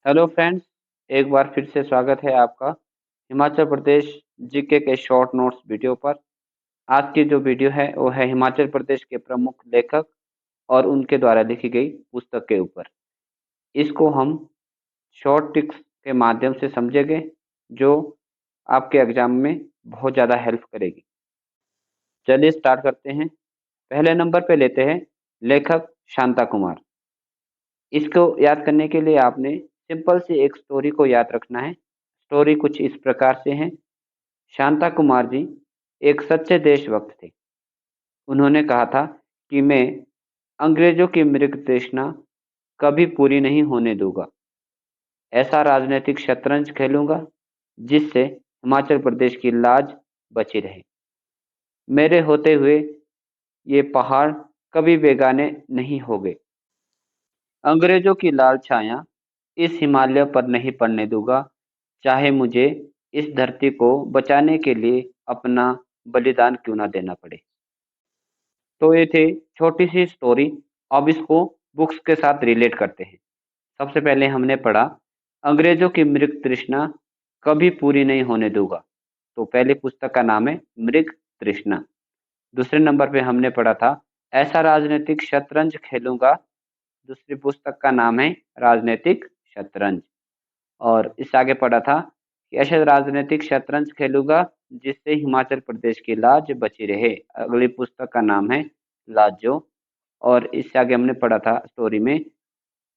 Hello friends, एक बार फिर से स्वागत है आपका हिमाचल प्रदेश जीके के शॉर्ट नोट्स वीडियो पर। आज की जो वीडियो है वो है हिमाचल प्रदेश के प्रमुख लेखक और उनके द्वारा लिखी गई पुस्तक के ऊपर। इसको हम शॉर्ट टिप्स के माध्यम से समझेंगे जो आपके एग्जाम में बहुत ज़्यादा हेल्प करेगी। चलिए स्टार्ट करते हैं। पहले नंबर पे लेते हैं लेखक शांता कुमार। इसको याद करने के लिए आपने सिंपल सी एक स्टोरी को याद रखना है। स्टोरी कुछ इस प्रकार से है। शांता कुमार जी एक सच्चे देशभक्त थे। उन्होंने कहा था कि मैं अंग्रेजों की मृग तृष्णा कभी पूरी नहीं होने दूंगा। ऐसा राजनीतिक शतरंज खेलूंगा जिससे हिमाचल प्रदेश की लाज बची रहे। मेरे होते हुए ये पहाड़ कभी बेगाने नहीं होंगे। अंग्रेजों की लाल छाया इस हिमालय पर नहीं पड़ने दूंगा, चाहे मुझे इस धरती को बचाने के लिए अपना बलिदान क्यों ना देना पड़े। तो ये थे छोटी सी स्टोरी। अब इसको बुक्स के साथ रिलेट करते हैं। सबसे पहले हमने पढ़ा अंग्रेजों की मृग तृष्णा कभी पूरी नहीं होने दूंगा। तो पहली पुस्तक का नाम है मृग तृष्णा। दूसरे नंबर पे हमने पढ़ा था ऐसा राजनीतिक शतरंज खेलूंगा। दूसरी पुस्तक का नाम है राजनीतिक शतरंज। और इससे आगे पढ़ा था कि ऐसे राजनीतिक शतरंज खेलूंगा जिससे हिमाचल प्रदेश की लाज बची रहे। अगली पुस्तक का नाम है लाजो। और इससे आगे हमने पढ़ा था स्टोरी में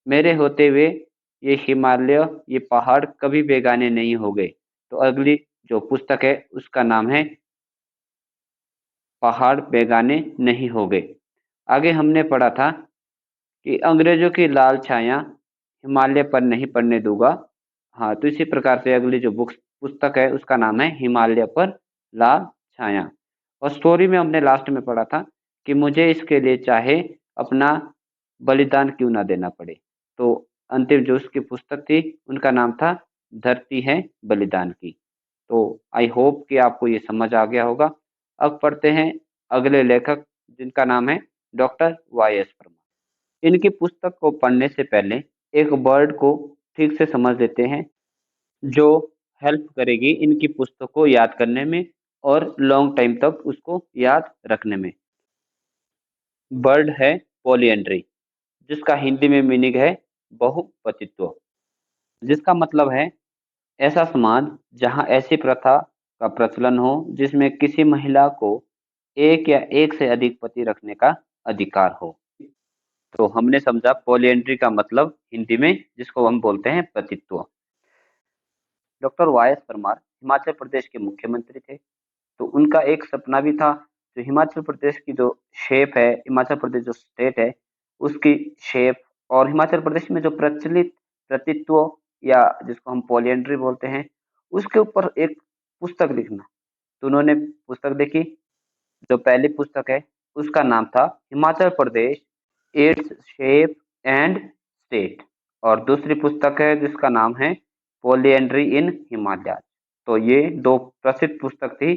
मेरे होते हुए ये हिमालय ये पहाड़ कभी बेगाने नहीं हो गए। तो अगली जो पुस्तक है उसका नाम है पहाड़ बेगाने नहीं हो गए। आगे हमने पढ़ा था कि अंग्रेजों की लाल छाया हिमालय पर नहीं पड़ने दूंगा। हाँ, तो इसी प्रकार से अगली जो बुक पुस्तक है उसका नाम है हिमालय पर लाल छाया। और स्टोरी में हमने लास्ट में पढ़ा था कि मुझे इसके लिए चाहे अपना बलिदान क्यों ना देना पड़े। तो अंतिम जो उसकी पुस्तक थी उनका नाम था धरती है बलिदान की। तो आई होप कि आपको ये समझ आ गया होगा। अब पढ़ते हैं अगले लेखक जिनका नाम है डॉक्टर वाई एस परमार। इनकी पुस्तक को पढ़ने से पहले एक वर्ड को ठीक से समझ लेते हैं जो हेल्प करेगी इनकी पुस्तक को याद करने में और लॉन्ग टाइम तक उसको याद रखने में। वर्ड है पॉलीएंड्री, जिसका हिंदी में मीनिंग है बहुपतित्व। जिसका मतलब है ऐसा समाज जहां ऐसी प्रथा का प्रचलन हो जिसमें किसी महिला को एक या एक से अधिक पति रखने का अधिकार हो। तो हमने समझा पॉलीएंड्री का मतलब हिंदी में जिसको हम बोलते हैं पतित्व। Doctor Y S Parmar Himachal Pradesh के मुख्यमंत्री थे। तो उनका एक सपना भी था जो हिमाचल प्रदेश की जो शेप है, हिमाचल प्रदेश जो स्टेट है उसकी शेप और हिमाचल प्रदेश में जो प्रचलित प्रतित्व या जिसको हम पॉलिएंड्री बोलते हैं उसके ऊपर एक पुस्तक लिखना। तो उन्होंने पुस्तक देखी। जो पहली पुस्तक है उसका नाम था Himachal Pradesh its shape and state. और दूसरी पुस्तक है जिसका नाम है पॉलिएंड्री इन हिमालय। तो ये दो प्रसिद्ध पुस्तक थी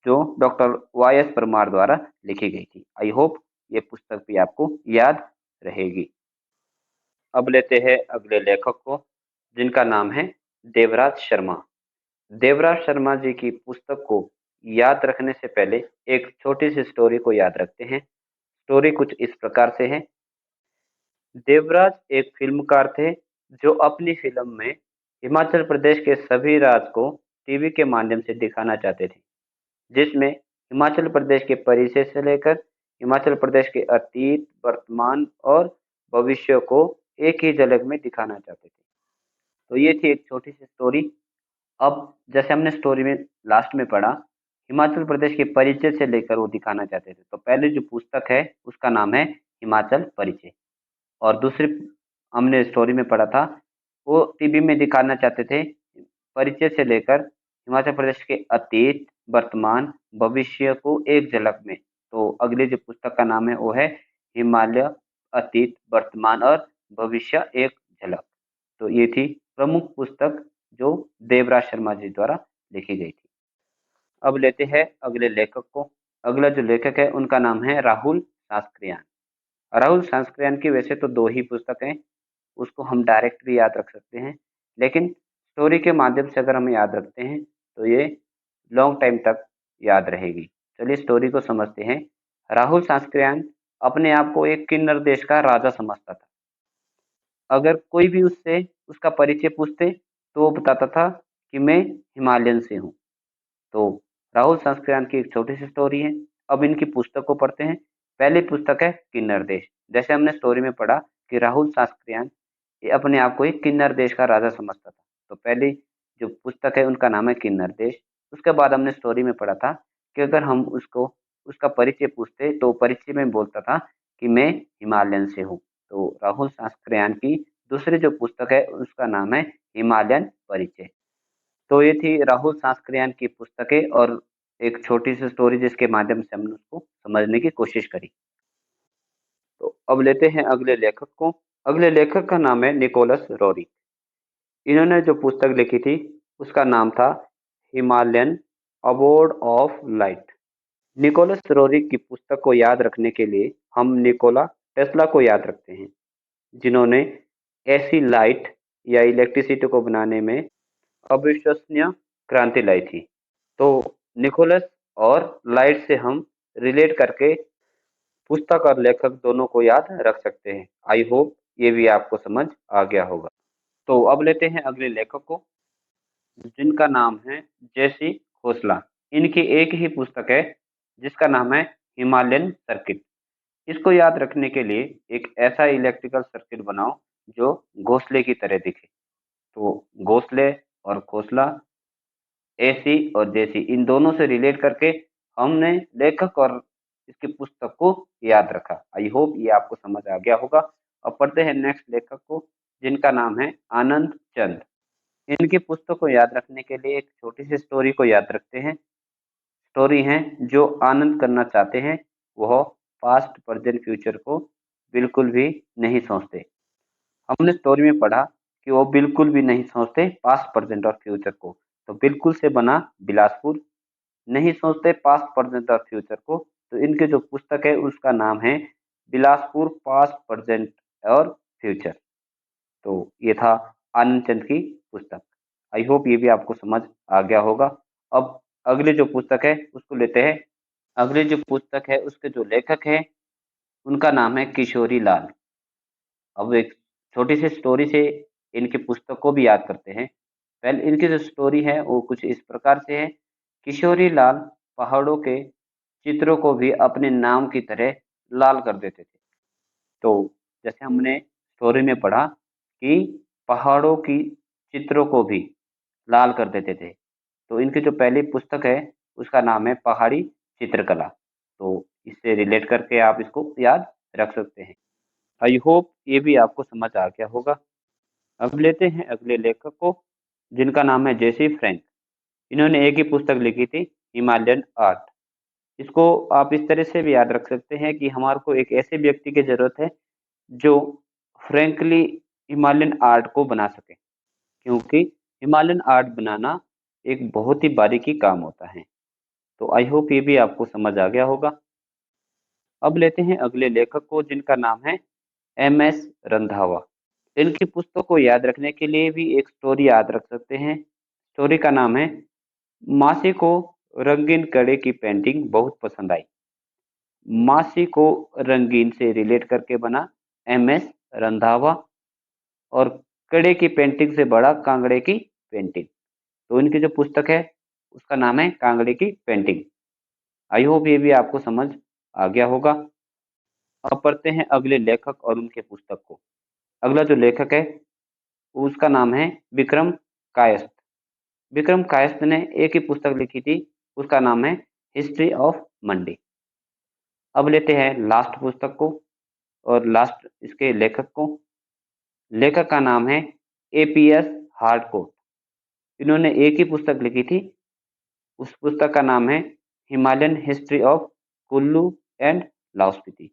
जो डॉक्टर वाई एस परमार द्वारा लिखी गई थी। आई होप ये पुस्तक भी आपको याद रहेगी। अब लेते हैं अगले लेखक को जिनका नाम है देवराज शर्मा। देवराज शर्मा जी की पुस्तक को याद रखने से पहले एक छोटी सी स्टोरी को याद रखते हैं। स्टोरी कुछ इस प्रकार से है। देवराज एक फिल्मकार थे जो अपनी फिल्म में हिमाचल प्रदेश के सभी राज को टीवी के माध्यम से दिखाना चाहते थे, जिसमें हिमाचल प्रदेश के परिचय से लेकर हिमाचल प्रदेश के अतीत, वर्तमान और भविष्य को एक ही झलक में दिखाना चाहते थे। तो ये थी एक छोटी सी स्टोरी। अब जैसे हमने स्टोरी में लास्ट में पढ़ा हिमाचल प्रदेश के परिचय से लेकर वो दिखाना चाहते थे। तो पहले जो पुस्तक है उसका नाम है हिमाचल परिचय। और दूसरी हमने स्टोरी में पढ़ा था वो टीवी में दिखाना चाहते थे परिचय से लेकर हिमाचल प्रदेश के अतीत, वर्तमान, भविष्य को एक झलक में। तो अगली जो पुस्तक का नाम है वो है हिमालय अतीत, वर्तमान और भविष्य एक झलक। तो ये थी प्रमुख पुस्तक जो देवराज शर्मा जी द्वारा लिखी गई थी। अब लेते हैं अगले लेखक को। अगला जो लेखक है उनका नाम है राहुल शास्त्रियान। राहुल शास्त्रियान की वैसे तो दो ही पुस्तक हैं। उसको हम डायरेक्ट भी याद रख सकते हैं, लेकिन स्टोरी के माध्यम से अगर हम याद रखते हैं तो ये लॉन्ग टाइम तक याद रहेगी। चलिए स्टोरी को समझते हैं। राहुल सांस्कृत्यायन अपने आप को एक किन्नर देश का राजा समझता था। अगर कोई भी उससे उसका परिचय पूछते तो वो बताता था कि मैं हिमालयन से हूँ। तो राहुल सांस्कृत्यायन की एक छोटी सी स्टोरी है। अब इनकी पुस्तक को पढ़ते हैं। पहली पुस्तक है किन्नर देश। जैसे हमने स्टोरी में पढ़ा कि राहुल सांस्कृत्यायन ये अपने आप को एक किन्नर देश का राजा समझता था। तो पहली जो पुस्तक है उनका नाम है किन्नर देश। उसके बाद हमने स्टोरी में पढ़ा था कि अगर हम उसको उसका परिचय पूछते तो परिचय में बोलता था कि मैं हिमालयन से हूँ। तो राहुल सांस्कृत्यायन की दूसरी जो पुस्तक है उसका नाम है हिमालयन परिचय। तो ये थी राहुल सांस्कृत्यायन की पुस्तकें और एक छोटी सी स्टोरी जिसके माध्यम से हमने उसको समझने की कोशिश करी। तो अब लेते हैं अगले लेखक को। अगले लेखक का नाम है निकोलस रोरी। इन्होंने जो पुस्तक लिखी थी उसका नाम था Himalayan Abode of Light. Nicholas Roerich की पुस्तक को याद रखने के लिए हम निकोला टेस्ला को याद रखते हैं, जिन्होंने ऐसी लाइट या इलेक्ट्रिसिटी को बनाने में अविश्वसनीय क्रांति लाई थी। तो निकोलस और लाइट से हम रिलेट करके पुस्तक और लेखक दोनों को याद रख सकते हैं। आई होप ये भी आपको समझ आ गया होगा। तो अब लेते हैं अगले लेखक को, जिनका नाम है जेसी खोसला। इनकी एक ही पुस्तक है जिसका नाम है हिमालयन सर्किट। इसको याद रखने के लिए एक ऐसा इलेक्ट्रिकल सर्किट बनाओ जो घोंसले की तरह दिखे। तो घोंसले और खोसला, एसी और जेसी, इन दोनों से रिलेट करके हमने लेखक और इसकी पुस्तक को याद रखा। आई होप ये आपको समझ आ गया होगा। अब पढ़ते हैं नेक्स्ट लेखक को, जिनका नाम है आनंद चंद। इनकी पुस्तक को याद रखने के लिए एक छोटी सी स्टोरी को याद रखते हैं। स्टोरी है, जो आनंद करना चाहते हैं वह पास्ट प्रेजेंट फ्यूचर को बिल्कुल भी नहीं सोचते। हमने स्टोरी में पढ़ा कि वो बिल्कुल भी नहीं सोचते पास्ट प्रेजेंट और फ्यूचर को। तो बिल्कुल से बना बिलासपुर, नहीं सोचते पास्ट प्रेजेंट और फ्यूचर को। तो इनकी जो पुस्तक है उसका नाम है बिलासपुर पास्ट प्रेजेंट और फ्यूचर। तो ये था आनंद चंद की पुस्तक। आई होप ये भी आपको समझ आ गया होगा। अब अगली जो पुस्तक है उसको लेते हैं। अगली जो पुस्तक है उसके जो लेखक है उनका नाम है किशोरी लाल। अब एक छोटी सी स्टोरी से इनकी पुस्तक को भी याद करते हैं। पहले इनकी जो स्टोरी है वो कुछ इस प्रकार से है। किशोरी लाल पहाड़ों के चित्रों को भी अपने नाम की तरह लाल कर देते थे। तो जैसे हमने स्टोरी में पढ़ा कि पहाड़ों की चित्रों को भी लाल कर देते थे। तो इनकी जो पहली पुस्तक है उसका नाम है पहाड़ी चित्रकला। तो इससे रिलेट करके आप इसको याद रख सकते हैं। आई होप ये भी आपको समझ आ गया होगा। अब लेते हैं अगले लेखक को, जिनका नाम है जेसी फ्रैंक। इन्होंने एक ही पुस्तक लिखी थी, हिमालयन आर्ट। इसको आप इस तरह से भी याद रख सकते हैं कि हमारे को एक ऐसे व्यक्ति की जरूरत है जो फ्रैंकली हिमालयन आर्ट को बना सके, क्योंकि हिमालयन आर्ट बनाना एक बहुत ही बारीकी काम होता है। तो आई होप ये भी आपको समझ आ गया होगा। अब लेते हैं अगले लेखक को, जिनका नाम है एम एस रंधावा। इनकी पुस्तक को याद रखने के लिए भी एक स्टोरी याद रख सकते हैं। स्टोरी का नाम है मासी को रंगीन कड़े की पेंटिंग बहुत पसंद आई। मासी को रंगीन से रिलेट करके बना एम एस रंधावा, और कड़े की पेंटिंग से बड़ा कांगड़े की पेंटिंग। तो इनकी जो पुस्तक है उसका नाम है कांगड़े की पेंटिंग। आई होप ये भी आपको समझ आ गया होगा। अब पढ़ते हैं अगले लेखक और उनके पुस्तक को। अगला जो लेखक है उसका नाम है विक्रम कायस्थ। विक्रम कायस्थ ने एक ही पुस्तक लिखी थी, उसका नाम है हिस्ट्री ऑफ मंडी। अब लेते हैं लास्ट पुस्तक को और लास्ट इसके लेखक को। लेखक का नाम है एपीएस हार्डकोट। इन्होंने एक ही पुस्तक लिखी थी, उस पुस्तक का नाम है Himalayan history of Kullu and Lahaul Spiti.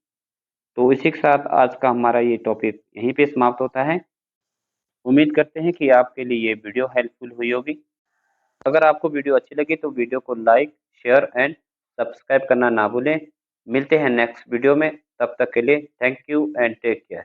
तो इसी के साथ आज का हमारा ये टॉपिक यहीं पे समाप्त होता है। उम्मीद करते हैं कि आपके लिए ये वीडियो हेल्पफुल हुई होगी। अगर आपको वीडियो अच्छी लगी तो वीडियो को लाइक, शेयर एंड सब्सक्राइब करना ना भूलें। मिलते हैं नेक्स्ट वीडियो में, तब तक के लिए thank you and take care.